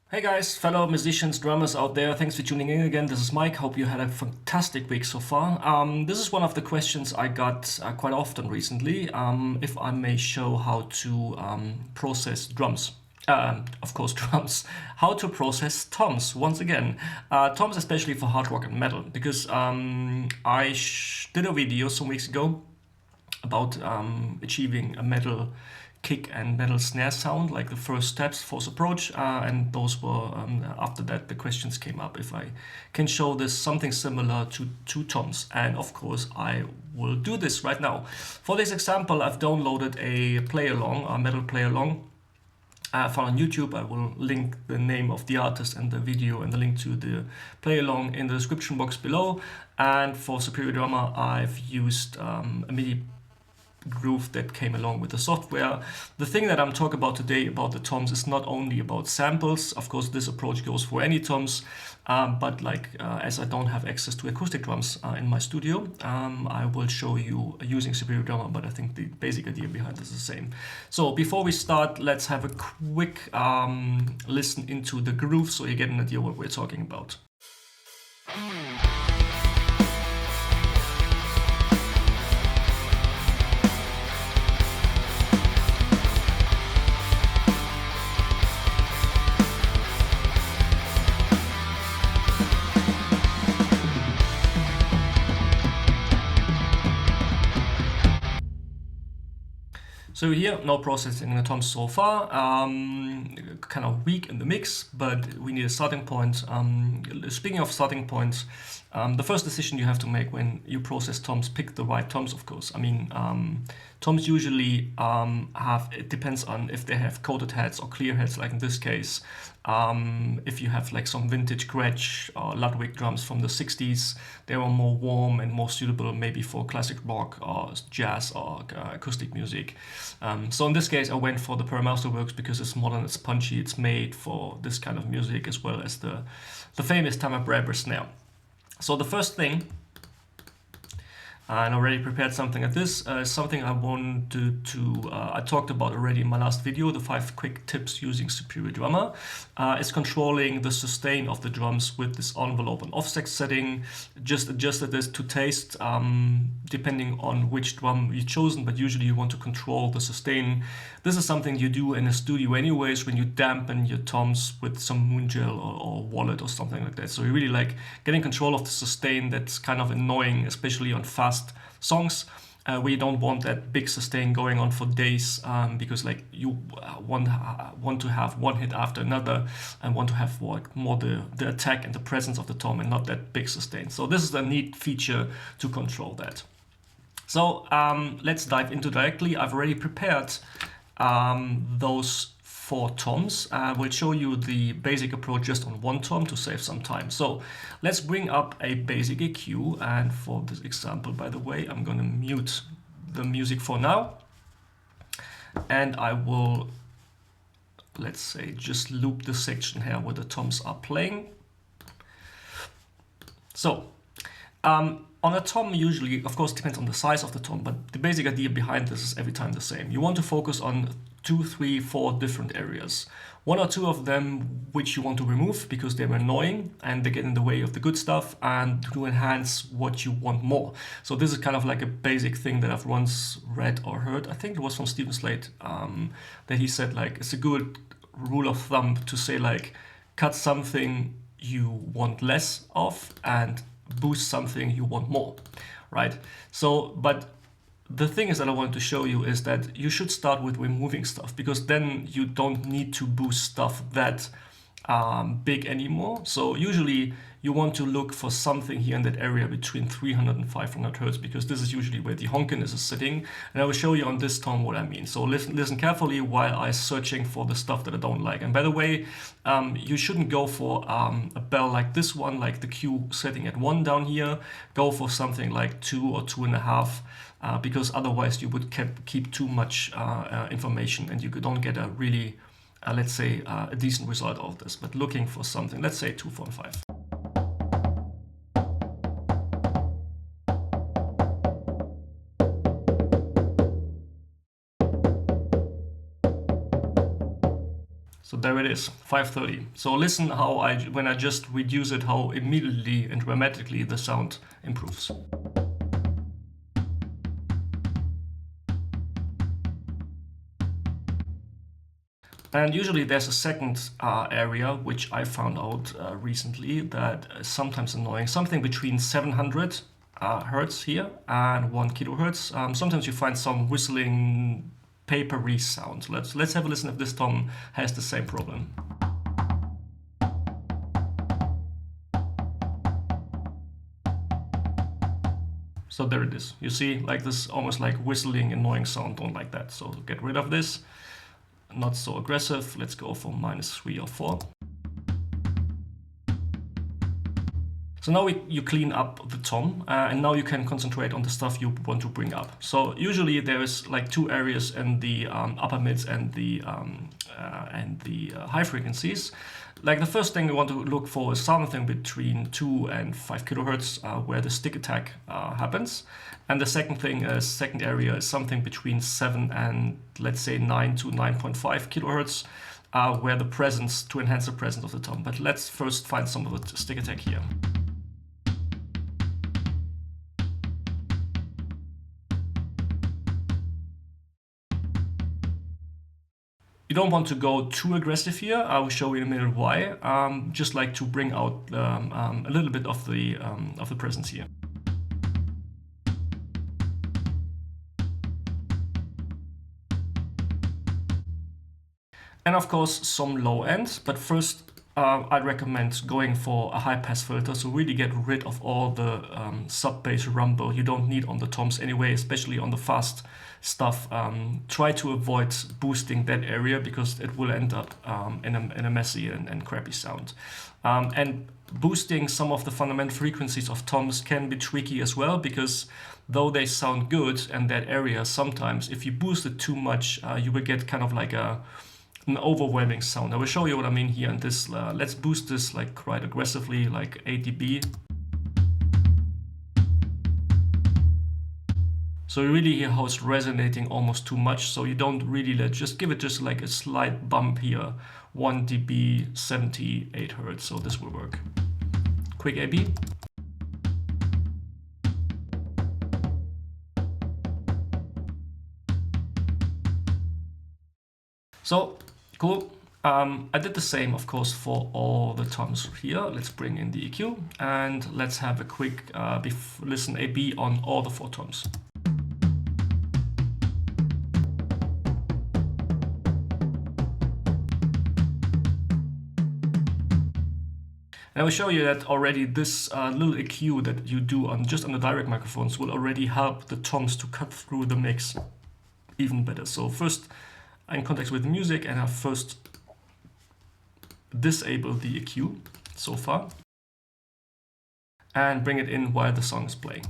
Hey guys, fellow musicians, drummers out there, thanks for tuning in again. This is Mike. Hope you had a fantastic week so far. This is one of the questions I got quite often recently. If I may show how to process drums. Of course, drums. How to process toms, once again. Toms, especially for hard rock and metal, because I did a video some weeks ago about achieving a metal kick and metal snare sound, like the first steps, force approach, and those were after that the questions came up if I can show this something similar to two toms, and of course I will do this right now. For this example, I've downloaded a play along, a metal play along. Found on YouTube. I will link the name of the artist and the video and the link to the play along in the description box below. And for Superior Drummer, I've used a MIDI groove that came along with the software. The thing that I'm talking about today about the toms is not only about samples. Of course, this approach goes for any toms, but as I don't have access to acoustic drums in my studio, I will show you using Superior Drummer, but I think the basic idea behind this is the same. So before we start, let's have a quick listen into the groove so you get an idea what we're talking about. So here, no processing in the toms so far, kind of weak in the mix, but we need a starting point. Speaking of starting points, the first decision you have to make when you process toms, pick the right toms, of course. I mean, toms usually it depends on if they have coated heads or clear heads, like in this case. If you have like some vintage Gretsch or Ludwig drums from the 60s, they were more warm and more suitable maybe for classic rock or jazz or acoustic music. So in this case, I went for the Masterworks because it's modern, it's punchy, it's made for this kind of music, as well as the famous Tama snare. So the first thing, and I already prepared something like this, something I wanted to, I talked about already in my last video, the 5 quick tips using Superior Drummer. It's controlling the sustain of the drums with this envelope and offset setting. Just adjusted this to taste, depending on which drum you've chosen, but usually you want to control the sustain. This is something you do in a studio anyways when you dampen your toms with some moon gel or wallet or something like that. So you really like getting control of the sustain. That's kind of annoying, especially on fast songs where you don't want that big sustain going on for days, because like you want to have one hit after another and want to have more the attack and the presence of the tom and not that big sustain. So this is a neat feature to control that. So let's dive into directly. I've already prepared those 4 toms. We'll show you the basic approach just on one tom to save some time. So let's bring up a basic EQ, and for this example, by the way, I'm going to mute the music for now, and I will, let's say, just loop the section here where the toms are playing. So on a tom, usually, of course, it depends on the size of the tom, but the basic idea behind this is every time the same. You want to focus on 2, 3, 4 different areas. 1 or 2 of them which you want to remove because they're annoying and they get in the way of the good stuff, and to enhance what you want more. So this is kind of like a basic thing that I've once read or heard. I think it was from Stephen Slate, that he said like it's a good rule of thumb to say like cut something you want less of and boost something you want more, right? So, but the thing is that I wanted to show you is that you should start with removing stuff, because then you don't need to boost stuff that big anymore. So usually you want to look for something here in that area between 300 and 500 hertz, because this is usually where the honkiness is sitting. And I will show you on this tom what I mean. So listen carefully while I'm searching for the stuff that I don't like. And by the way, you shouldn't go for a bell like this one, like the Q setting at 1 down here. Go for something like 2 or 2.5. Because otherwise you would keep too much information and you don't get a really, let's say, a decent result of this. But looking for something, let's say 2.5. So there it is, 530. So listen how when I just reduce it, how immediately and dramatically the sound improves. And usually there's a second area which I found out recently that is sometimes annoying. Something between 700 hertz here and 1 kilohertz. Sometimes you find some whistling, papery sound. Let's have a listen if this tom has the same problem. So there it is. You see, like this almost like whistling, annoying sound. Don't like that. So get rid of this. Not so aggressive. Let's go for -3 or 4. So now you clean up the tom, and now you can concentrate on the stuff you want to bring up. So usually there is like two areas in the upper mids and the high frequencies. Like the first thing you want to look for is something between 2 and 5 kilohertz, where the stick attack happens. And the second area is something between 7 and let's say 9 to 9.5 kilohertz, where the presence, to enhance the presence of the tom. But let's first find some of the stick attack here. You don't want to go too aggressive here. I will show you in a minute why. Just like to bring out a little bit of the presence here. And of course some low end, but first I'd recommend going for a high pass filter, so really get rid of all the sub-bass rumble you don't need on the toms anyway, especially on the fast stuff. Try to avoid boosting that area because it will end up in a messy and crappy sound. And boosting some of the fundamental frequencies of toms can be tricky as well, because though they sound good in that area, sometimes if you boost it too much, you will get kind of like an overwhelming sound. I will show you what I mean here in this. Let's boost this like quite aggressively, like 8 dB. So you really hear how it's resonating almost too much. So you don't really just give it just like a slight bump here. 1 dB, 78 hertz. So this will work. Quick AB. So cool. I did the same, of course, for all the toms here. Let's bring in the EQ and let's have a quick listen AB on all the 4 toms. And I will show you that already this little EQ that you do just on the direct microphones will already help the toms to cut through the mix even better. So first, in context with the music, and I first disable the EQ so far and bring it in while the song is playing.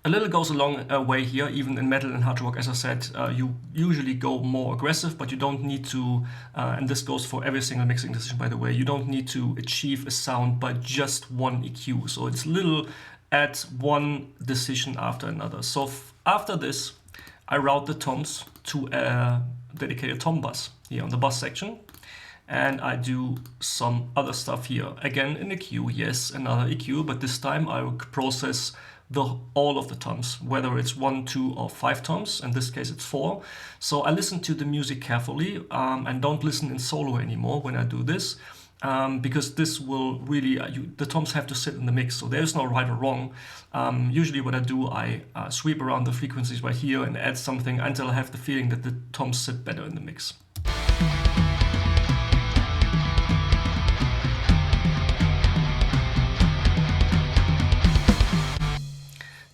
A little goes a long way here, even in metal and hard rock. As I said, you usually go more aggressive, but you don't need to, and this goes for every single mixing decision, by the way, you don't need to achieve a sound by just one EQ. So it's little at one decision after another. So after this, I route the toms to a dedicated tom bus here on the bus section. And I do some other stuff here. Again, an EQ, yes, another EQ, but this time I will process all of the toms, whether it's 1, 2, or 5 toms. In this case, it's 4. So I listen to the music carefully and don't listen in solo anymore when I do this, because this will really, the toms have to sit in the mix. So there's no right or wrong. Usually what I do, I sweep around the frequencies right here and add something until I have the feeling that the toms sit better in the mix.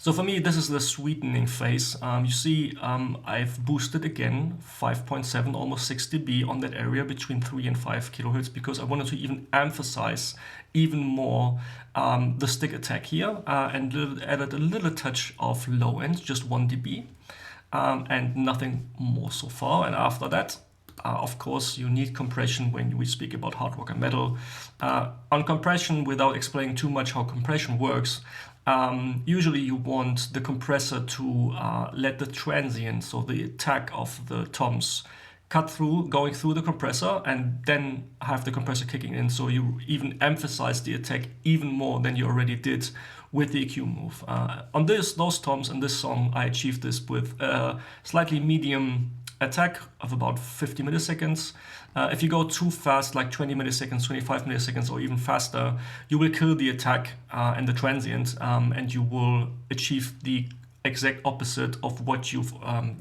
So for me, this is the sweetening phase. You see, I've boosted again 5.7, almost 6 dB on that area between 3 and 5 kilohertz, because I wanted to even emphasize even more the stick attack here, and added a little touch of low end, just 1 dB, and nothing more so far. And after that, of course, you need compression when we speak about hard rock and metal. On compression, without explaining too much how compression works, usually you want the compressor to let the transient, so the attack of the toms, cut through, going through the compressor, and then have the compressor kicking in. So you even emphasize the attack even more than you already did with the EQ move. On those toms in this song, I achieved this with a slightly medium attack of about 50 milliseconds. If you go too fast, like 20 milliseconds, 25 milliseconds, or even faster, you will kill the attack and the transient, and you will achieve the exact opposite of what you've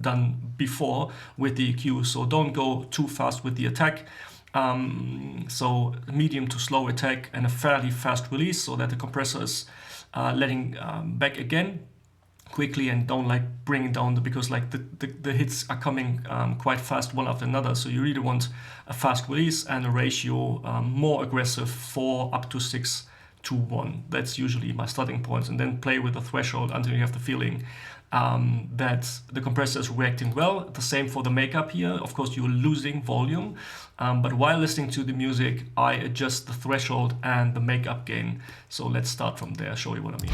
done before with the EQ. So don't go too fast with the attack. So medium to slow attack and a fairly fast release, so that the compressor is letting back again quickly, and don't like bring it down, because like the hits are coming quite fast one after another. So you really want a fast release and a ratio more aggressive, 4 up to 6 to 1. That's usually my starting points, and then play with the threshold until you have the feeling that the compressor is reacting well. The same for the makeup here. Of course, you're losing volume, but while listening to the music, I adjust the threshold and the makeup gain. So let's start from there, show you what I mean.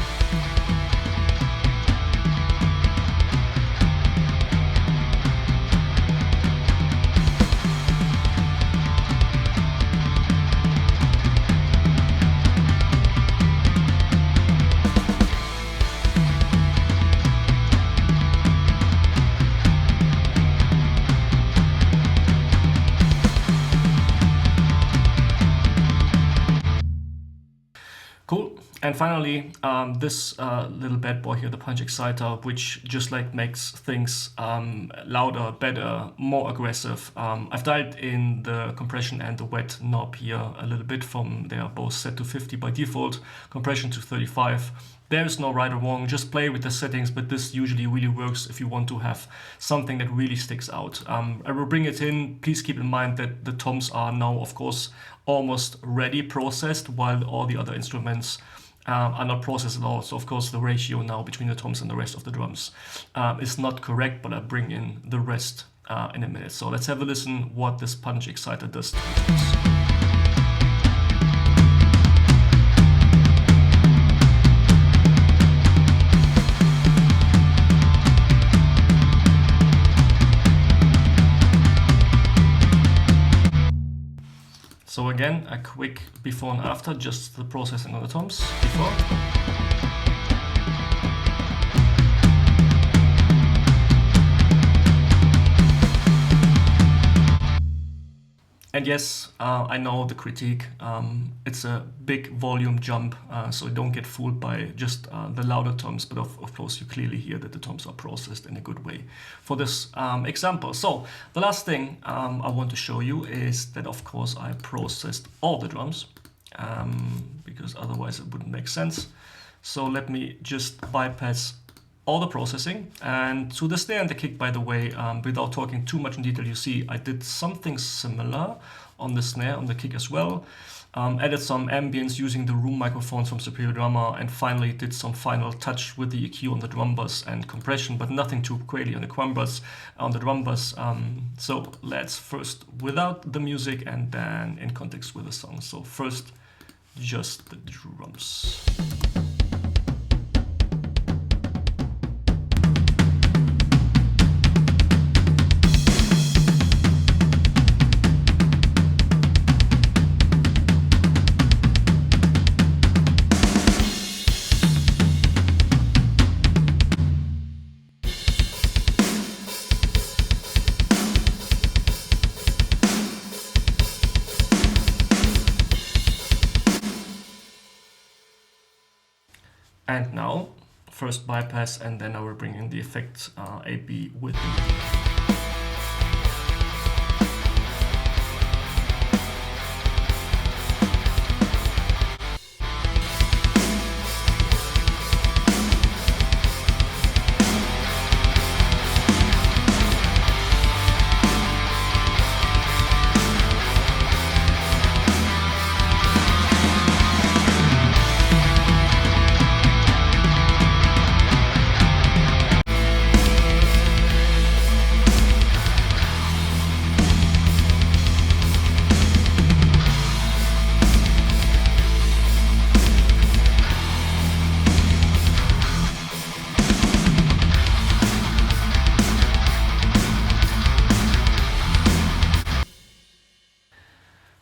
Cool. And finally, this little bad boy here, the punch exciter, which just like makes things louder, better, more aggressive. I've dialed in the compression and the wet knob here a little bit. They are both set to 50 by default, compression to 35. There is no right or wrong, just play with the settings, but this usually really works if you want to have something that really sticks out. I will bring it in. Please keep in mind that the toms are now, of course, almost ready processed, while all the other instruments are not processed at all. So of course the ratio now between the toms and the rest of the drums is not correct, but I'll bring in the rest in a minute. So let's have a listen what this punch exciter does to the toms. So again, a quick before and after, just the processing on the toms before. And yes, I know the critique. It's a big volume jump, so don't get fooled by just the louder toms, but of course you clearly hear that the toms are processed in a good way for this example. So the last thing I want to show you is that of course I processed all the drums, because otherwise it wouldn't make sense. So let me just bypass all the processing. And to the snare and the kick, by the way, without talking too much in detail, you see I did something similar on the snare, on the kick as well. Added some ambience using the room microphones from Superior Drummer, and finally did some final touch with the EQ on the drum bass and compression, but nothing too crazy on the drum bass. So let's first without the music and then in context with the song. So first, just the drums. And now, first bypass, and then I will bring in the effect AB with the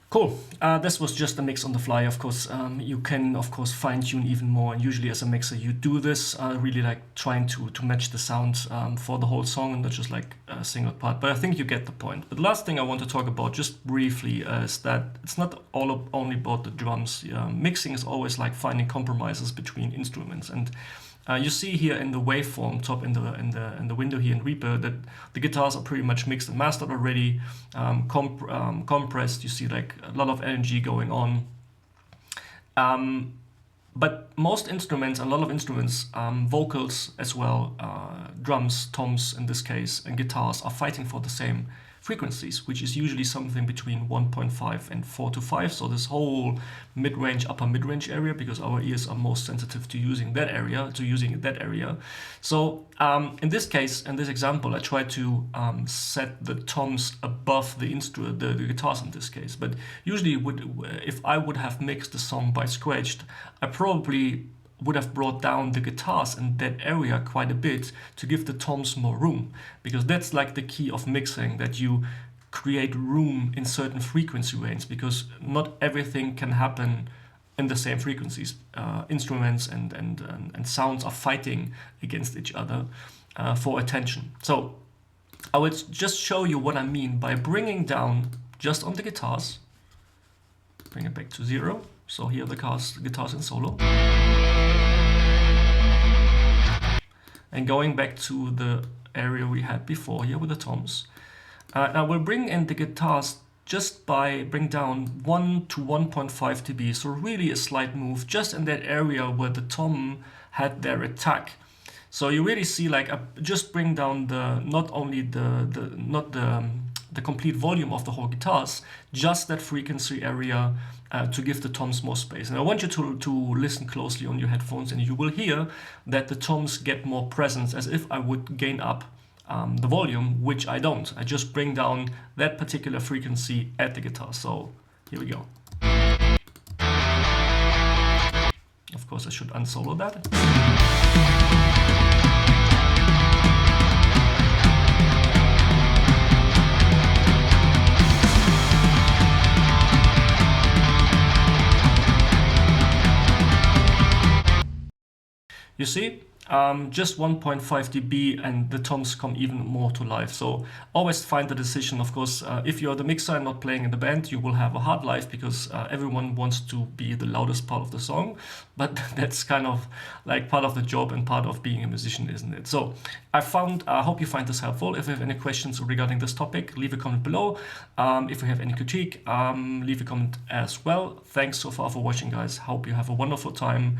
Cool. This was just a mix on the fly. Of course, you can of course fine tune even more. And usually, as a mixer, you do this really like trying to match the sound for the whole song and not just like a single part. But I think you get the point. But the last thing I want to talk about just briefly is that it's not only about the drums. Mixing is always like finding compromises between instruments. And you see here in the waveform top in the window here in Reaper that the guitars are pretty much mixed and mastered already, compressed. You see like a lot of energy going on. But most instruments, a lot of instruments, vocals as well, drums, toms in this case, and guitars are fighting for the same frequencies, which is usually something between 1.5 and 4 to 5. So this whole mid-range, upper mid-range area, because our ears are most sensitive to using that area, So in this case, in this example, I try to set the toms above the guitars in this case. But usually, if I would have mixed the song by scratched, I probably would have brought down the guitars in that area quite a bit to give the toms more room, because that's like the key of mixing, that you create room in certain frequency range, because not everything can happen in the same frequencies. Instruments and sounds are fighting against each other for attention. So I would just show you what I mean by bringing down just on the guitars, bring it back to 0. So here are the guitars in solo. And going back to the area we had before here with the toms. Now we'll bring in the guitars just by bring down 1 to 1.5 dB. So really a slight move just in that area where the tom had their attack. So you really see like just bring down not only the complete volume of the whole guitars, just that frequency area to give the toms more space. And I want you to listen closely on your headphones, and you will hear that the toms get more presence, as if I would gain up the volume, which I don't. I just bring down that particular frequency at the guitar. So here we go. Of course, I should unsolo that. You see, just 1.5 dB and the toms come even more to life. So always find the decision. Of course, if you're the mixer and not playing in the band, you will have a hard life, because everyone wants to be the loudest part of the song. But that's kind of like part of the job and part of being a musician, isn't it? So I hope you find this helpful. If you have any questions regarding this topic, leave a comment below. If you have any critique, leave a comment as well. Thanks so far for watching, guys. Hope you have a wonderful time.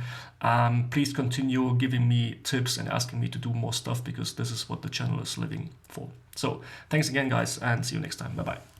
Please continue giving me tips and asking me to do more stuff, because this is what the channel is living for. So thanks again, guys, and see you next time. Bye bye.